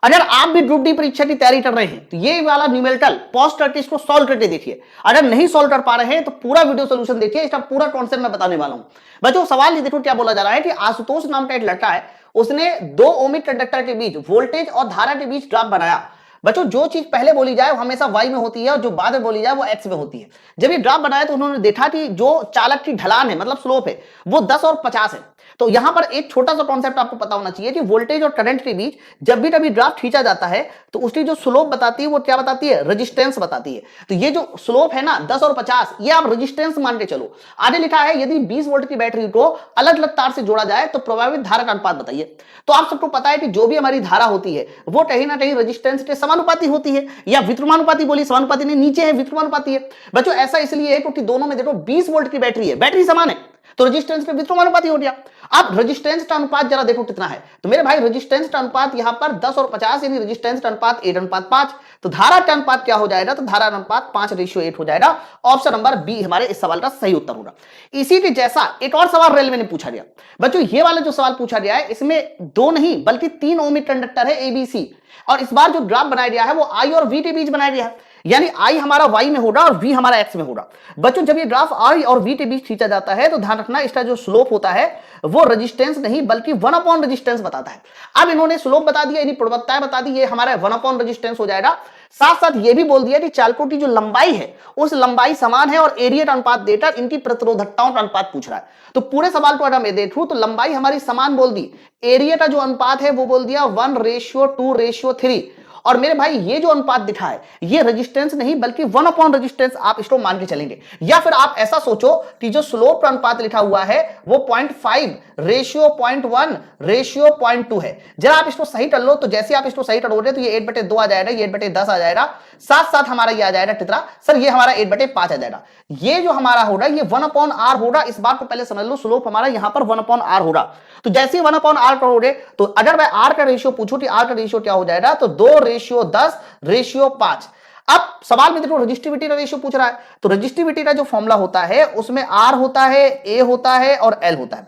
अगर आप भी ग्रुप डी परीक्षा की तैयारी कर रहे हैं तो ये वाला न्यूमेरिकल पॉज करके इसको सॉल्व करके देखिए। अगर नहीं सॉल्व कर पा रहे हैं तो पूरा वीडियो सोल्यूशन देखिए, इसका पूरा कॉन्सेप्ट मैं बताने वाला हूं। बच्चों सवाल ये देखो क्या बोला जा रहा है कि आशुतोष नाम का एक लड़का है, उसने दो ओमिक कंडक्टर के बीच वोल्टेज और धारा के बीच ग्राफ बनाया। बच्चों जो चीज पहले बोली जाए वो हमेशा y में होती है और जो बाद में बोली जाए वो x में होती है। जब ये ग्राफ बनाया तो उन्होंने देखा कि जो चालक की ढलान है मतलब स्लोप है वो 10 और 50 है। तो यहां पर एक छोटा सा कॉन्सेप्ट आपको पता होना चाहिए कि वोल्टेज और करंट के बीच जब भी कभी ग्राफ खींचा जाता है तो उसकी जो स्लोप बताती है वो क्या बताती है, रेजिस्टेंस बताती है। तो ये जो स्लोप है ना 10 और 50 ये आप रेजिस्टेंस मान के चलो। आगे लिखा है यदि 20 वोल्ट की बैटरी को अलग अलग तार से जोड़ा जाए तो प्रभावित धारा का अनुपात बताइए। तो आप सबको पता है कि जो भी हमारी धारा होती है वो कहीं ना कहीं रेजिस्टेंस के समानुपाती होती है, या वित्रुमानुपाती बोली, समानुपाती नहीं, नीचे है वित्रुमानुपाती है। बच्चों ऐसा इसलिए है क्योंकि दोनों में देखो 20 वोल्ट की बैटरी है, बैटरी समान है तो रेजिस्टेंस पे वित्रुमानुपाती हो गया। आप रेजिस्टेंस का अनुपात जरा देखो कितना है, तो मेरे भाई रेजिस्टेंस का अनुपात यहां पर 10 और 50 यानी रेजिस्टेंस का अनुपात 8:5। तो धारा का अनुपात क्या हो जाएगा, तो धारा अनुपात 5:8 हो जाएगा। ऑप्शन नंबर बी हमारे इस सवाल का सही उत्तर होगा। इसी के जैसा एक और सवाल रेलवे ने पूछा गया। बच्चों ये वाला जो सवाल पूछा गया है इसमें दो नहीं बल्कि 3 ओमिक कंडक्टर है एबीसी, और इस बार जो ग्राफ बनाया गया है वो आई और वी के बीच बनाया गया है, यानी आई हमारा y में होगा और v हमारा x में होगा। बच्चों जब ये ग्राफ i और v के बीच खींचा जाता है तो ध्यान रखना इसका जो स्लोप होता है वो रेजिस्टेंस नहीं बल्कि 1 रेजिस्टेंस बताता है। अब इन्होंने स्लोप बता दिया, यानी प्रवणताएं बता दी, ये हमारा 1 रेजिस्टेंस हो जाएगा। साथ साथ ये भी बोल दिया कि चालकों की जो लंबाई है उस लंबाई समान है और एरिया का अनुपात देकर इनकी प्रतिरोधकताओं का अनुपात पूछ रहा है। तो पूरे सवाल को अगर मैं देखूं तो लंबाई हमारी समान बोल दी, एरिया का जो अनुपात है वो बोल दिया 1:2:3। और मेरे भाई ये जो अनुपात दिखा है ये रेजिस्टेंस नहीं बल्कि 1 रेजिस्टेंस आप इसको मान के चलेंगे। या फिर आप ऐसा सोचो कि जो स्लोप का अनुपात लिखा हुआ है वो 0.5:1:0.2 है। जरा आप इसको सही कर लो, तो जैसे आप इसको सही करोगे तो ये 8/2 आ जाएगा, ये 8/10 आ जाएगा, साथ साथ हमारा ये आ जाएगा कितना सर, ये हमारा 8/5 आ जाएगा। ये जो हमारा होगा ये 1/r होगा। इस बात को पहले समझ लो, स्लोप हमारा यहां पर 1/r होगा। तो जैसे ही 1/r करोगे तो अगर मैं r का रेशियो पूछूं कि r का रेशियो क्या हो जाएगा, तो 2:10:5। अब सवाल में देखो रजिस्टिविटी का रेशियो पूछ रहा है, तो रजिस्टिविटी का जो फॉर्मूला होता है उसमें r होता है, a होता है और l होता है।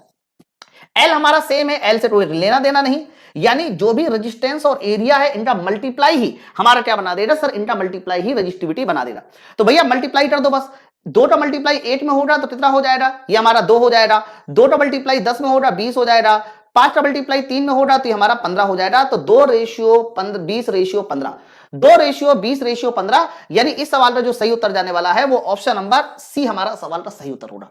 L हमारा सेम है, L से कोई लेना देना नहीं, यानी जो भी रेजिस्टेंस और एरिया है इनका मल्टीप्लाई ही हमारा क्या बना देगा सर, इनका मल्टीप्लाई ही रजिस्टिविटी बना देगा। तो भैया मल्टीप्लाई कर दो बस, 2 का मल्टीप्लाई 8 में होगा तो कितना हो जाएगा, ये हमारा 2 हो जाएगा। 2 का मल्टीप्लाई 10 में होगा 20 हो जाएगा। 5 का मल्टीप्लाई 3 में होगा तो ये हमारा 15 हो जाएगा। तो 2:20:15, 2:20:15, यानी इस सवाल का जो सही उत्तर जाने वाला है वो ऑप्शन नंबर सी हमारा सवाल का सही उत्तर होगा।